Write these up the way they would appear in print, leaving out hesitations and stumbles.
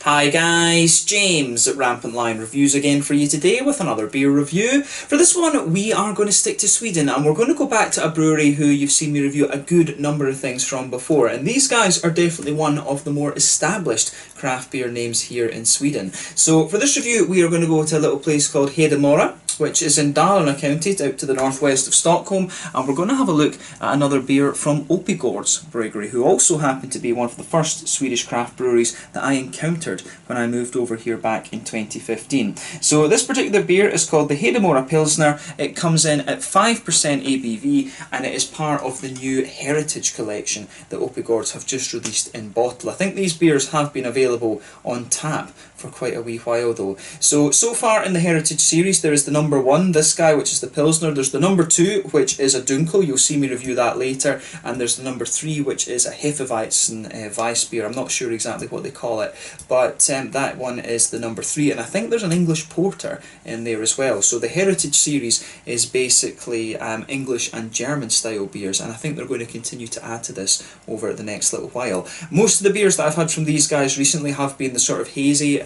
Hi guys, James at RampantLionReviews again for you today with another beer review. For this one we are going to stick to Sweden and we're going to go back to a brewery who you've seen me review a good number of things from before, and these guys are definitely one of the more established craft beer names here in Sweden. So for this review we are going to go to a little place called Hedemora, which is in Dalarna county, out to the northwest of Stockholm, and we're going to have a look at another beer from Oppigårds Bryggeri, who also happened to be one of the first Swedish craft breweries that I encountered when I moved over here back in 2015. So this particular beer is called the Hedemora Pilsner. It comes in at 5% ABV and it is part of the new Heritage collection that Oppigårds have just released in bottle. I think these beers have been available on tap for quite a wee while though. So far in the Heritage series there is the number 1, this guy, which is the Pilsner. There's the number 2, which is a Dunkel, you'll see me review that later, and there's the number 3, which is a Hefeweizen Weiss beer. I'm not sure exactly what they call it, but that one is the number 3, and I think there's an English Porter in there as well. So the Heritage series is basically English and German style beers, and I think they're going to continue to add to this over the next little while. Most of the beers that I've had from these guys recently have been the sort of hazy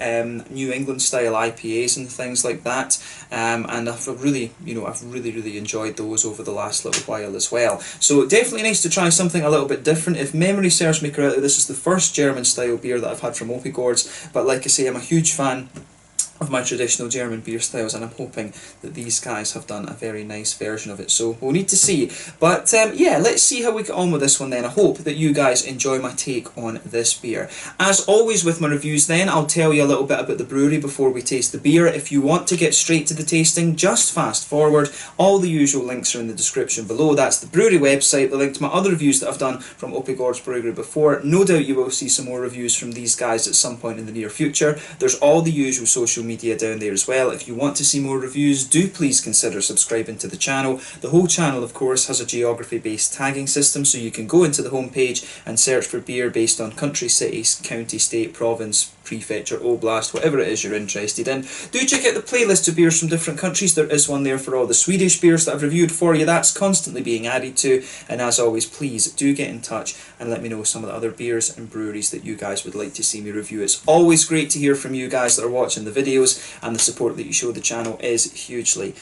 New England style IPAs and things like that, and I've really enjoyed those over the last little while as well. So definitely nice to try something a little bit different. If memory serves me correctly, this is the first German style beer that I've had from Oppigårds, but like I say, I'm a huge fan of my traditional German beer styles, and I'm hoping that these guys have done a very nice version of it, so we'll need to see. But yeah, let's see how we get on with this one then. I hope that you guys enjoy my take on this beer. As always with my reviews then, I'll tell you a little bit about the brewery before we taste the beer. If you want to get straight to the tasting, just fast forward. All the usual links are in the description below. That's the brewery website, the link to my other reviews that I've done from Oppigårds Bryggeri before. No doubt you will see some more reviews from these guys at some point in the near future. There's all the usual social media down there as well. If you want to see more reviews, do please consider subscribing to the channel. The whole channel of course has a geography based tagging system, so you can go into the home page and search for beer based on country, city, county, state, province, prefecture, oblast, whatever it is you're interested in. Do check out the playlist of beers from different countries. There is one there for all the Swedish beers that I've reviewed for you. That's constantly being added to, and as always, please do get in touch and let me know some of the other beers and breweries that you guys would like to see me review. It's always great to hear from you guys that are watching the videos, and the support that you show the channel is hugely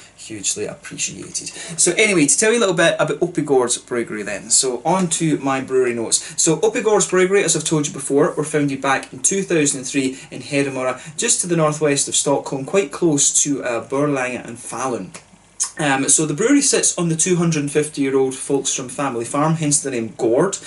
appreciated. So anyway, to tell you a little bit about Oppigårds Bryggeri then. So on to my brewery notes. So Oppigårds Bryggeri, as I've told you before, were founded back in 2003 in Hedemora, just to the northwest of Stockholm, quite close to Borlänge and Falun. So the brewery sits on the 250-year-old Folkstrom family farm, hence the name Gård.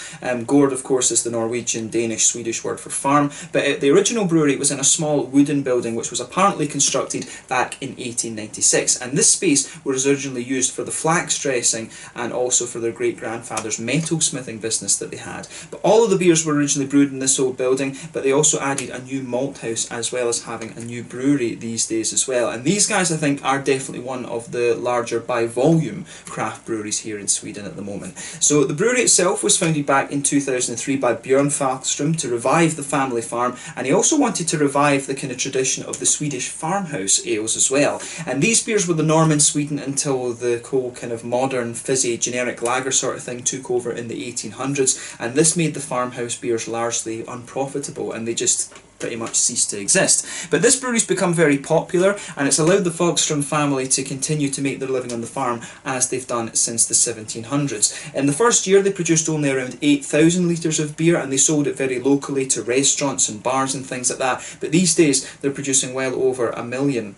Gård, of course, is the Norwegian, Danish, Swedish word for farm, but the original brewery was in a small wooden building which was apparently constructed back in 1896, and this space was originally used for the flax dressing and also for their great-grandfather's metal smithing business that they had. But all of the beers were originally brewed in this old building, but they also added a new malt house as well as having a new brewery these days as well. And these guys, I think, are definitely one of the larger by volume craft breweries here in Sweden at the moment. So the brewery itself was founded back in 2003 by Björn Falkström to revive the family farm, and he also wanted to revive the kind of tradition of the Swedish farmhouse ales as well. And these beers were the norm in Sweden until the whole kind of modern fizzy generic lager sort of thing took over in the 1800s, and this made the farmhouse beers largely unprofitable, and they just pretty much ceased to exist. But this brewery's become very popular, and it's allowed the Falkström family to continue to make their living on the farm as they've done since the 1700s. In the first year they produced only around 8,000 litres of beer, and they sold it very locally to restaurants and bars and things like that. But these days they're producing well over 1 million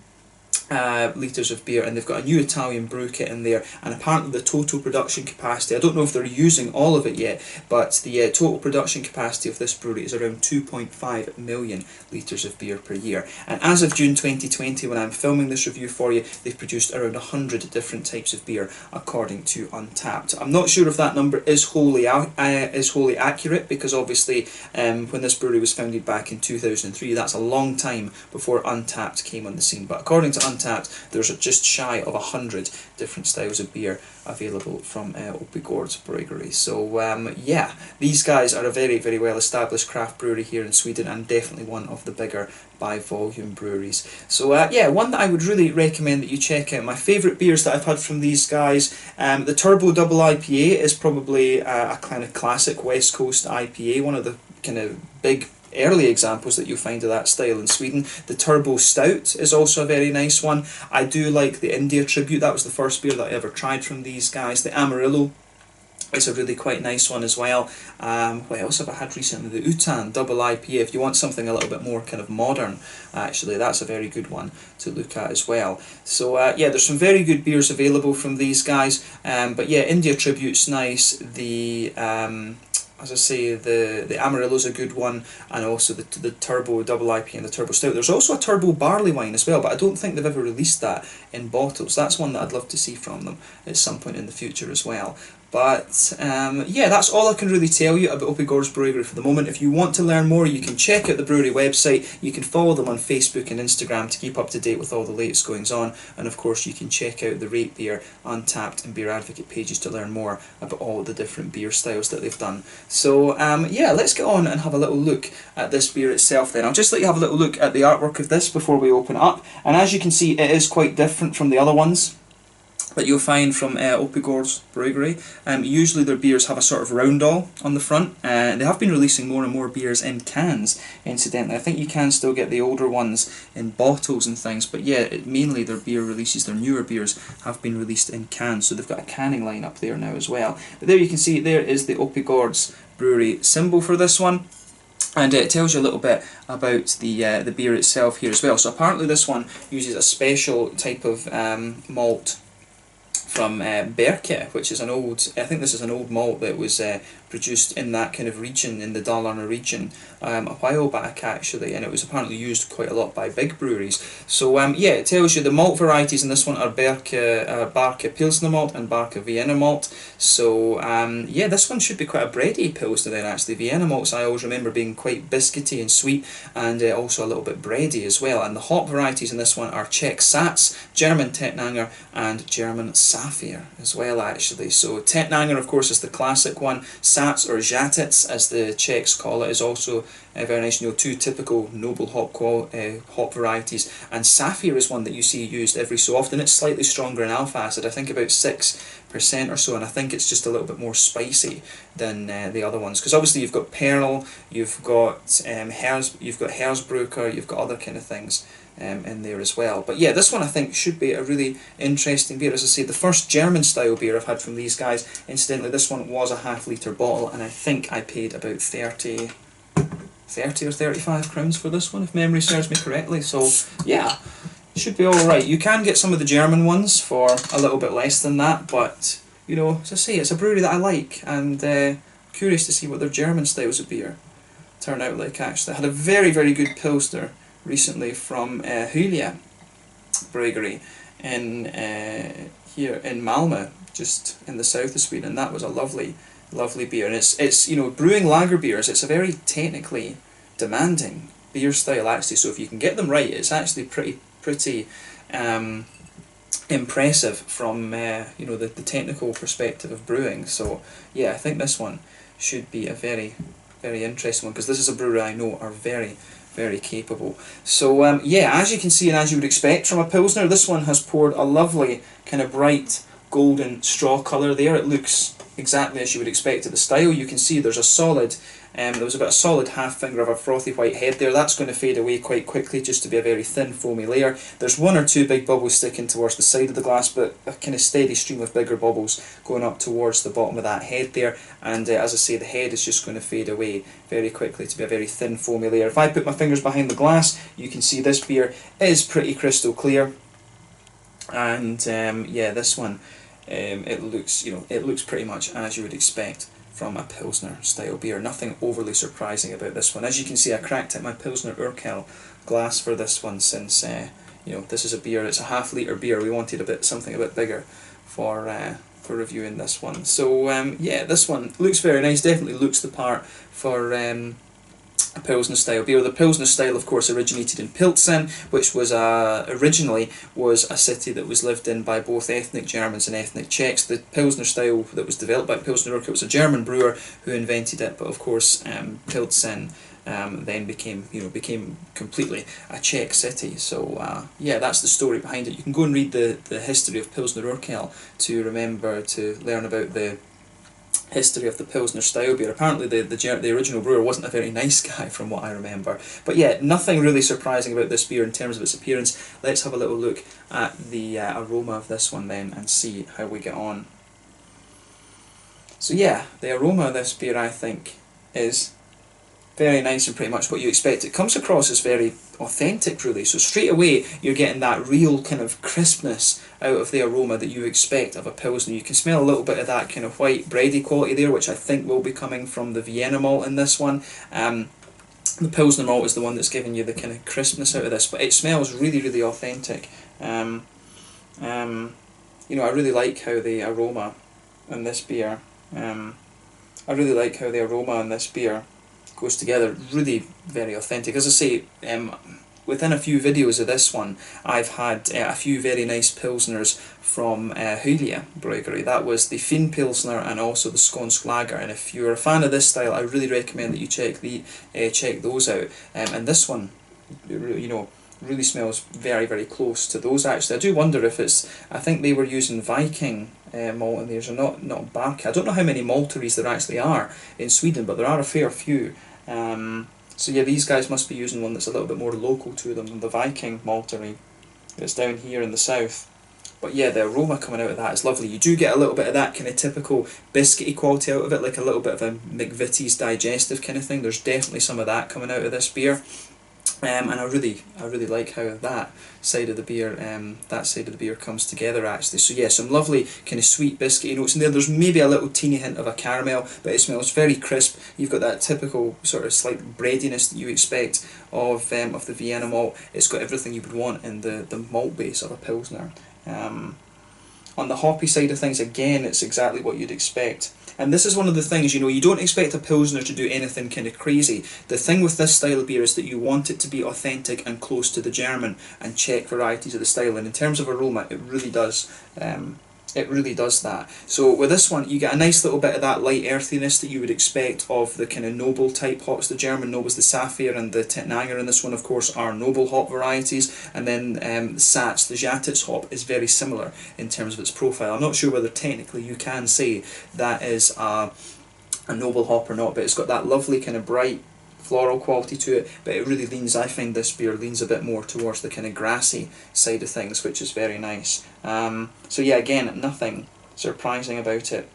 litres of beer, and they've got a new Italian brew kit in there, and apparently the total production capacity, I don't know if they're using all of it yet, but the total production capacity of this brewery is around 2.5 million litres of beer per year. And as of June 2020, when I'm filming this review for you, they've produced around 100 different types of beer according to Untappd. I'm not sure if that number is wholly accurate, because obviously when this brewery was founded back in 2003, that's a long time before Untappd came on the scene, but according to Untappd, there's just shy of 100 different styles of beer available from Oppigårds Bryggeri. So yeah, these guys are a very well established craft brewery here in Sweden, and definitely one of the bigger by volume breweries. So yeah, one that I would really recommend that you check out. My favourite beers that I've had from these guys, the Turbo Double IPA is probably a kind of classic West Coast IPA, one of the kind of big early examples that you'll find of that style in Sweden. The Turbo Stout is also a very nice one. I do like the India Tribute. That was the first beer that I ever tried from these guys. The Amarillo is a really quite nice one as well. What else have I had recently? The Utan Double IPA. If you want something a little bit more kind of modern, actually, that's a very good one to look at as well. So yeah, there's some very good beers available from these guys. But yeah, India Tribute's nice. The as I say, the Amarillo's a good one, and also the Turbo Double IPA and the Turbo Stout. There's also a Turbo Barley Wine as well, but I don't think they've ever released that in bottles. That's one that I'd love to see from them at some point in the future as well. But yeah, that's all I can really tell you about Oppigårds Bryggeri for the moment. If you want to learn more, you can check out the brewery website. You can follow them on Facebook and Instagram to keep up to date with all the latest goings on. And of course, you can check out the Rate Beer, Untappd and Beer Advocate pages to learn more about all the different beer styles that they've done. So yeah, let's get on and have a little look at this beer itself then. I'll just let you have a little look at the artwork of this before we open it up. And as you can see, it is quite different from the other ones that you'll find from Oppigårds Bryggeri. Usually their beers have a sort of roundel on the front, and they have been releasing more and more beers in cans, incidentally. I think you can still get the older ones in bottles and things, but yeah, mainly their beer releases, their newer beers, have been released in cans, so they've got a canning line up there now as well. But there you can see, there is the Oppigårds Brewery symbol for this one. And it tells you a little bit about the beer itself here as well. So apparently this one uses a special type of malt from Berke, which is an old, I think this is an old malt that was produced in that kind of region, in the Dalarna region, a while back actually, and it was apparently used quite a lot by big breweries. So yeah, it tells you the malt varieties in this one are Barke Pilsner malt and Barke Vienna malt. So yeah, this one should be quite a bready Pilsner then actually. Vienna malts I always remember being quite biscuity and sweet, and also a little bit bready as well. And the hop varieties in this one are Czech Sats, German Tettnanger and German Saphir as well actually. So Tettnanger of course is the classic one. Sats or Žatec as the Czechs call it is also very nice. You know, two typical noble hop varieties, and Saphir is one that you see used every so often. It's slightly stronger in alpha acid, I think about 6% or so, and I think it's just a little bit more spicy than the other ones, because obviously you've got Perl, you've got Hersbrucker, you've got other kind of things in there as well. But yeah, this one I think should be a really interesting beer. As I say, the first German style beer I've had from these guys, incidentally this one was a half-litre bottle, and I think I paid about 30 or 35 crowns for this one, if memory serves me correctly. So yeah, should be alright. You can get some of the German ones for a little bit less than that, but you know, as I say, it's a brewery that I like, and curious to see what their German styles of beer turn out like actually. I had a very, very good Pilsner recently from Helio Bryggeri in here in Malmö, just in the south of Sweden, and that was a lovely beer. And it's you know, brewing lager beers, it's a very technically demanding beer style actually, so if you can get them right, it's actually pretty impressive from you know, the technical perspective of brewing. So yeah, I think this one should be a very, very interesting one, because this is a brewery I know are very, very capable. So yeah, as you can see and as you would expect from a Pilsner, this one has poured a lovely kind of bright golden straw colour there. It looks exactly as you would expect of the style. You can see there's a solid, there was about a solid half finger of a frothy white head there. That's going to fade away quite quickly just to be a very thin foamy layer. There's one or two big bubbles sticking towards the side of the glass, but a kind of steady stream of bigger bubbles going up towards the bottom of that head there. And as I say, the head is just going to fade away very quickly to be a very thin foamy layer. If I put my fingers behind the glass, you can see this beer is pretty crystal clear. And yeah, this one, it looks, you know, it looks pretty much as you would expect from a Pilsner style beer. Nothing overly surprising about this one. As you can see, I cracked out my Pilsner Urquell glass for this one, since you know, this is a beer, it's a half-litre beer. We wanted something a bit bigger for reviewing this one. So yeah, this one looks very nice, definitely looks the part for a Pilsner style beer. The Pilsner style of course originated in Pilsen, which was originally was a city that was lived in by both ethnic Germans and ethnic Czechs. The Pilsner style that was developed by Pilsner Urquell was a German brewer who invented it, but of course Pilsen then became completely a Czech city. So yeah, that's the story behind it. You can go and read the history of Pilsner Urquell to learn about the history of the Pilsner style beer. Apparently the original brewer wasn't a very nice guy from what I remember. But yeah, nothing really surprising about this beer in terms of its appearance. Let's have a little look at the aroma of this one then and see how we get on. So yeah, the aroma of this beer I think is very nice and pretty much what you expect. It comes across as very authentic really, so straight away you're getting that real kind of crispness out of the aroma that you expect of a Pilsner. You can smell a little bit of that kind of white bready quality there, which I think will be coming from the Vienna malt in this one. The Pilsner malt is the one that's giving you the kind of crispness out of this, but it smells really, really authentic. You know, I really like how the aroma in this beer, goes together. Really very authentic. As I say, within a few videos of this one, I've had a few very nice Pilsners from Helio Bryggeri. That was the Fin Pilsner and also the Skånsk Lager. And if you're a fan of this style, I really recommend that you check those out. And this one, you know, really smells very, very close to those actually. I do wonder if it's, I think they were using Viking malt in theirs, or not Barca. I don't know how many malteries there actually are in Sweden, but there are a fair few. So yeah, these guys must be using one that's a little bit more local to them than the Viking maltery that's down here in the south. But yeah, the aroma coming out of that is lovely. You do get a little bit of that kind of typical biscuity quality out of it, like a little bit of a McVitie's digestive kind of thing. There's definitely some of that coming out of this beer. And I really like how that side of the beer comes together actually. So yeah, some lovely kind of sweet biscuity notes in there. There's maybe a little teeny hint of a caramel, but it smells very crisp. You've got that typical sort of slight breadiness that you expect of the Vienna malt. It's got everything you would want in the malt base of a Pilsner. On the hoppy side of things, again, it's exactly what you'd expect. And this is one of the things, you know, you don't expect a Pilsner to do anything kind of crazy. The thing with this style of beer is that you want it to be authentic and close to the German and Czech varieties of the style. And in terms of aroma, it really does. It really does that. So with this one, you get a nice little bit of that light earthiness that you would expect of the kind of noble type hops. The German nobles, the Saphir and the Tettnanger in this one, of course, are noble hop varieties. And then the Satz, the Jatitz hop, is very similar in terms of its profile. I'm not sure whether technically you can say that is a noble hop or not, but it's got that lovely kind of bright floral quality to it, but it really leans, I find this beer leans a bit more towards the kind of grassy side of things, which is very nice. So yeah, again, nothing surprising about it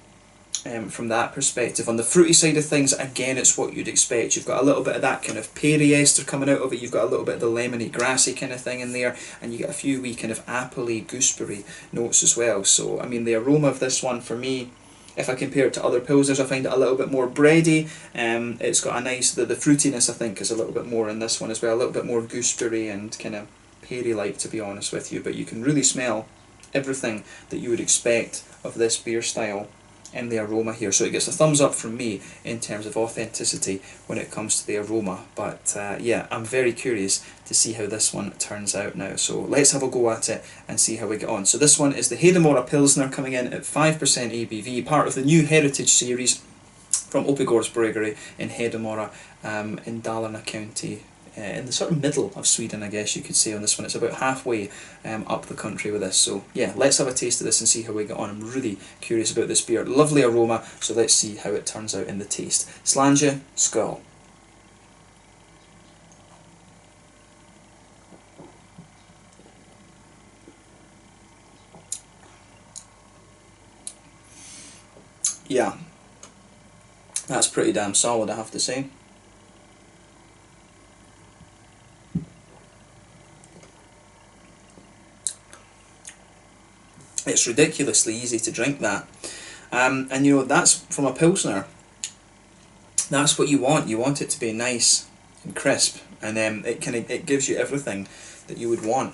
from that perspective. On the fruity side of things, again, it's what you'd expect. You've got a little bit of that kind of perry ester coming out of it, you've got a little bit of the lemony, grassy kind of thing in there, and you get a few wee kind of appley, gooseberry notes as well. So, I mean, the aroma of this one, for me, if I compare it to other Pilsners, I find it a little bit more bready. It's got a nice, the fruitiness I think is a little bit more in this one as well, a little bit more gooseberry and kind of perry-like, to be honest with you, but you can really smell everything that you would expect of this beer style in the aroma here. So it gets a thumbs up from me in terms of authenticity when it comes to the aroma. But yeah, I'm very curious to see how this one turns out now. So let's have a go at it and see how we get on. So this one is the Hedemora Pilsner, coming in at 5% ABV, part of the new Heritage series from Oppigårds Bryggeri in Hedemora in Dalarna county. In the sort of middle of Sweden, I guess you could say on this one. It's about halfway up the country with this. So yeah, let's have a taste of this and see how we get on. I'm really curious about this beer. Lovely aroma, so let's see how it turns out in the taste. Slanje, skål. Yeah, that's pretty damn solid, I have to say. It's ridiculously easy to drink that, and you know, that's from a Pilsner. That's what you want. You want it to be nice and crisp, and it gives you everything that you would want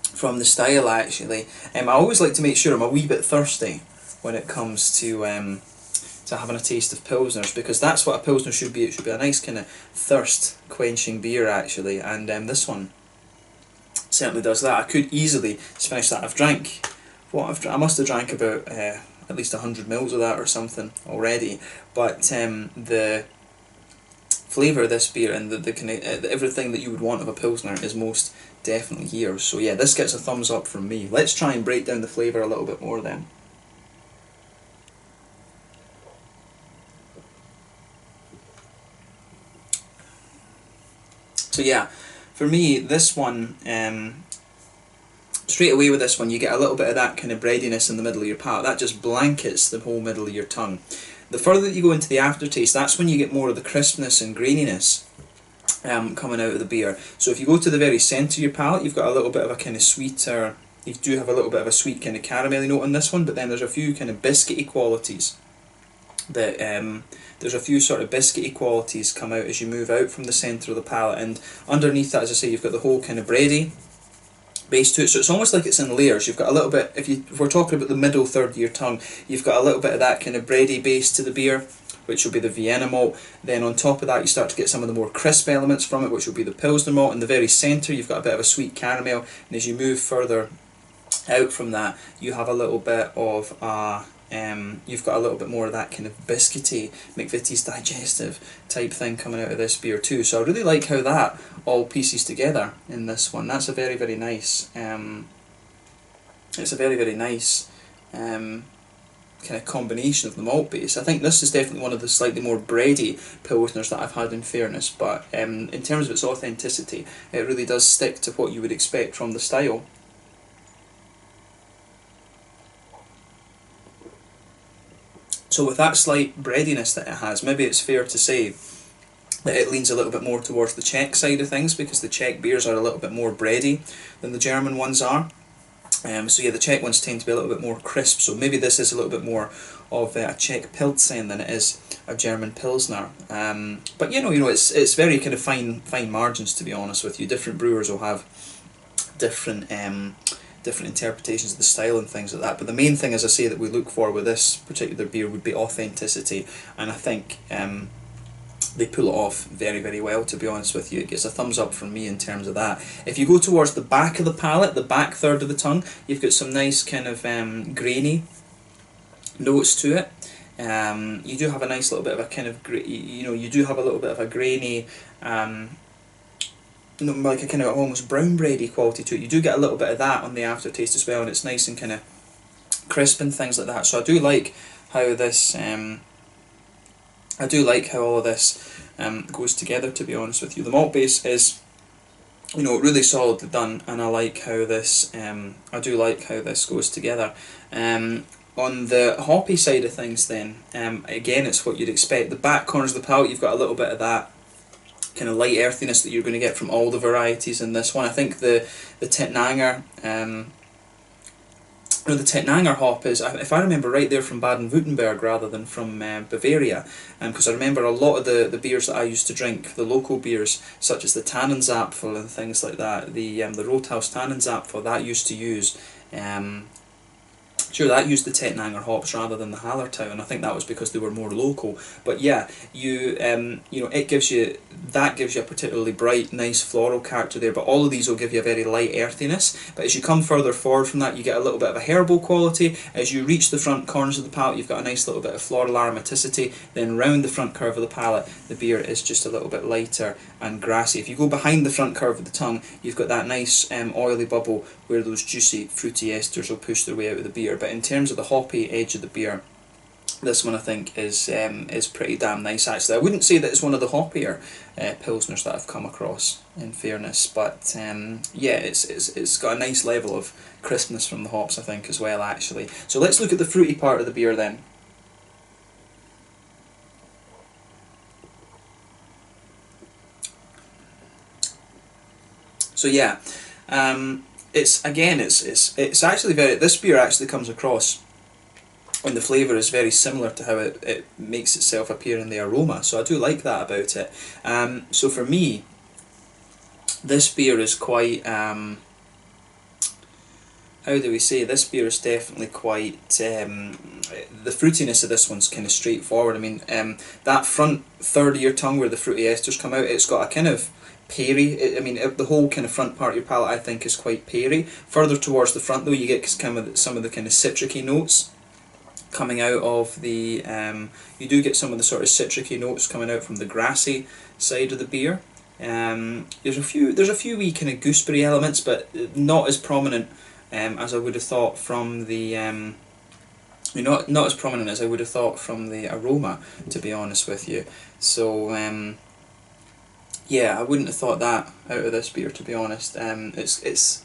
from the style actually. I always like to make sure I'm a wee bit thirsty when it comes to having a taste of Pilsners, because that's what a Pilsner should be. It should be a nice kind of thirst quenching beer actually, and this one certainly does that. I could easily finish that. I've drank I must have drank about at least 100 mils of that or something already, but the flavour of this beer and the kind of everything that you would want of a Pilsner is most definitely here. So yeah, this gets a thumbs up from me. Let's try and break down the flavour a little bit more then. So yeah, for me, this one, straight away with this one, you get a little bit of that kind of breadiness in the middle of your palate. That just blankets the whole middle of your tongue. The further that you go into the aftertaste, that's when you get more of the crispness and graininess coming out of the beer. So if you go to the very centre of your palate, you've got a little bit of a kind of sweeter, you do have a little bit of a sweet kind of caramelly note on this one, but then there's a few kind of biscuity qualities that there's a few sort of biscuity qualities come out as you move out from the centre of the palate, and underneath that, as I say, you've got the whole kind of bready base to it, so it's almost like it's in layers. You've got a little bit, if we're talking about the middle third of your tongue, you've got a little bit of that kind of bready base to the beer, which will be the Vienna malt. Then on top of that, you start to get some of the more crisp elements from it, which will be the Pilsner malt. In the very centre, you've got a bit of a sweet caramel, and as you move further out from that, you have a little bit of you've got a little bit more of that kind of biscuity, McVitie's digestive type thing coming out of this beer too. So I really like how that all pieces together in this one. That's a very, very nice, it's a very, very nice kind of combination of the malt base. I think this is definitely one of the slightly more bready Pilsners that I've had, in fairness, but in terms of its authenticity, it really does stick to what you would expect from the style. So with that slight breadiness that it has, maybe it's fair to say that it leans a little bit more towards the Czech side of things, because the Czech beers are a little bit more bready than the German ones are. So yeah, the Czech ones tend to be a little bit more crisp, so maybe this is a little bit more of a Czech Pilsen than it is a German Pilsner. But you know, it's very kind of fine margins, to be honest with you. Different brewers will have different interpretations of the style and things like that, but the main thing, as I say, that we look for with this particular beer would be authenticity, and I think they pull it off very, very well, to be honest with you. It gets a thumbs up from me in terms of that. If you go towards the back of the palate, the back third of the tongue, you've got some nice kind of grainy notes to it. You do have a nice little bit of a kind of, you do have a little bit of a grainy, like a kind of almost brown bready quality to it. You do get a little bit of that on the aftertaste as well, and it's nice and kind of crisp and things like that. So I do like how this, I do like how all of this goes together, to be honest with you. The malt base is, really solidly done, and I like how this, I do like how this goes together. On the hoppy side of things then, again, it's what you'd expect. The back corners of the palate, you've got a little bit of that kind of light earthiness that you're going to get from all the varieties in this one. I think the Tettnanger, the Tettnanger hop is, if I remember right, they're from Baden-Württemberg rather than from Bavaria, because I remember a lot of the beers that I used to drink, the local beers, such as the Tannenzapfel and things like that, the Rothaus Tannenzapfel, that used to use that used the Tettnanger hops rather than the Hallertau, and I think that was because they were more local. But yeah, it gives you a particularly bright, nice floral character there. But all of these will give you a very light earthiness. But as you come further forward from that, you get a little bit of a herbal quality. As you reach the front corners of the palate, you've got a nice little bit of floral aromaticity. Then round the front curve of the palate, the beer is just a little bit lighter and grassy. If you go behind the front curve of the tongue, you've got that nice oily bubble where those juicy, fruity esters will push their way out of the beer. But in terms of the hoppy edge of the beer, this one I think is pretty damn nice, actually. I wouldn't say that it's one of the hoppier Pilsners that I've come across, in fairness, but yeah, it's got a nice level of crispness from the hops, I think, as well, actually. So let's look at the fruity part of the beer then. So yeah, it's actually this beer actually comes across, and the flavour is very similar to how it makes itself appear in the aroma, so I do like that about it. So for me, this beer is quite, how do we say, this beer is definitely quite, the fruitiness of this one's kind of straightforward. I mean, that front third of your tongue where the fruity esters come out, it's got a kind of peary, the whole kind of front part of your palate I think is quite peary. Further towards the front though, you get some of the kind of citricy notes coming out of the, you do get some of the sort of citricy notes coming out from the grassy side of the beer. There's a few wee kind of gooseberry elements, but not as prominent as I would have thought from the, not as prominent as I would have thought from the aroma, to be honest with you. So Yeah, I wouldn't have thought that out of this beer, to be honest. It's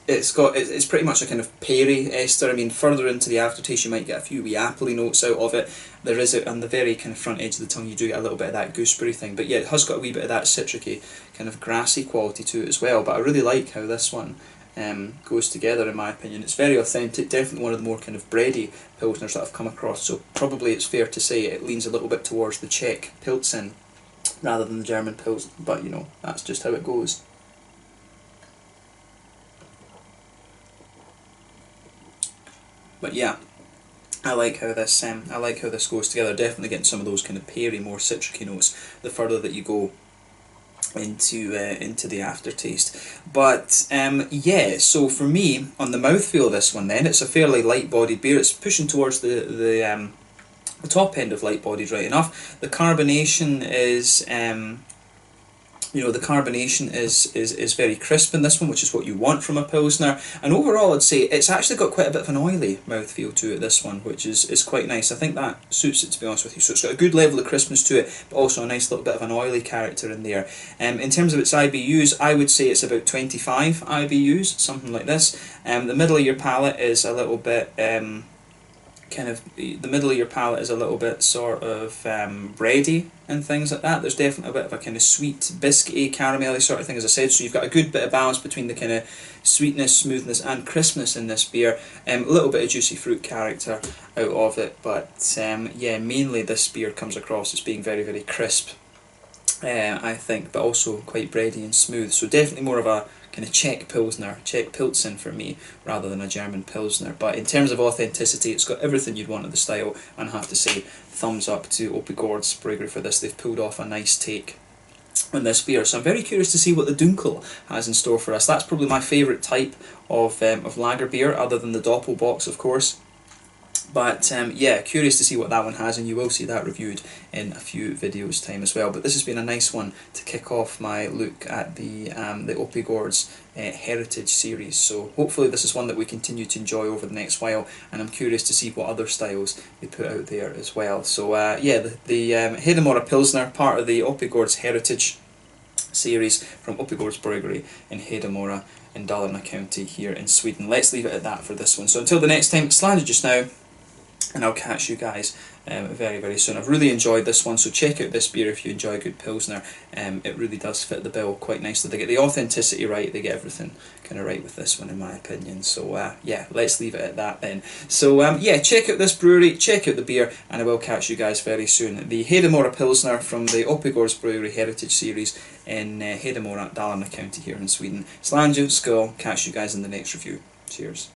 pretty much a kind of peary ester. I mean, further into the aftertaste, you might get a few wee appley notes out of it. There is on the very kind of front edge of the tongue, you do get a little bit of that gooseberry thing. But yeah, it has got a wee bit of that citricy, kind of grassy quality to it as well. But I really like how this one goes together, in my opinion. It's very authentic, definitely one of the more kind of bready pilsners that I've come across. So probably it's fair to say it leans a little bit towards the Czech Pilsen rather than the German Pils, but you know, that's just how it goes. But yeah, I like how this goes together. Definitely getting some of those kind of peary, more citricy notes the further that you go into the aftertaste. But yeah, so for me, on the mouthfeel of this one, then it's a fairly light-bodied beer. It's pushing towards the top end of light-bodied, right enough. The carbonation is is very crisp in this one, which is what you want from a Pilsner. And overall, I'd say it's actually got quite a bit of an oily mouthfeel to it, this one, which is quite nice. I think that suits it, to be honest with you. So it's got a good level of crispness to it, but also a nice little bit of an oily character in there. In terms of its IBUs, I would say it's about 25 IBUs, something like this. The middle of your palate is a little bit sort of bready and things like that. There's definitely a bit of a kind of sweet, biscuity, caramelly sort of thing, as I said. So you've got a good bit of balance between the kind of sweetness, smoothness, and crispness in this beer. A little bit of juicy fruit character out of it, but yeah, mainly this beer comes across as being very, very crisp, I think, but also quite bready and smooth. So definitely more of a kind of Czech Pilsner, Czech Pilsen for me, rather than a German Pilsner. But in terms of authenticity, it's got everything you'd want of the style, and I have to say, thumbs up to Oppigårds Bryggeri for this. They've pulled off a nice take on this beer. So I'm very curious to see what the Dunkel has in store for us. That's probably my favourite type of lager beer, other than the Doppelbock, of course. But yeah, curious to see what that one has, and you will see that reviewed in a few videos' time as well. But this has been a nice one to kick off my look at the Oppigårds Heritage series. So hopefully this is one that we continue to enjoy over the next while, and I'm curious to see what other styles they put out there as well. So yeah, the Hedemora Pilsner, part of the Oppigårds Heritage series from Oppigårds Bryggeri in Hedemora in Dalarna County here in Sweden. Let's leave it at that for this one. So until the next time, Slander just now, and I'll catch you guys very, very soon. I've really enjoyed this one, so check out this beer if you enjoy a good Pilsner. It really does fit the bill quite nicely. They get the authenticity right, they get everything kind of right with this one, in my opinion. So yeah, let's leave it at that then. So yeah, check out this brewery, check out the beer, and I will catch you guys very soon. The Hedemora Pilsner from the Oppigårds Bryggeri Heritage Series in Hedemora, Dalarna County here in Sweden. Slange, skull, catch you guys in the next review. Cheers.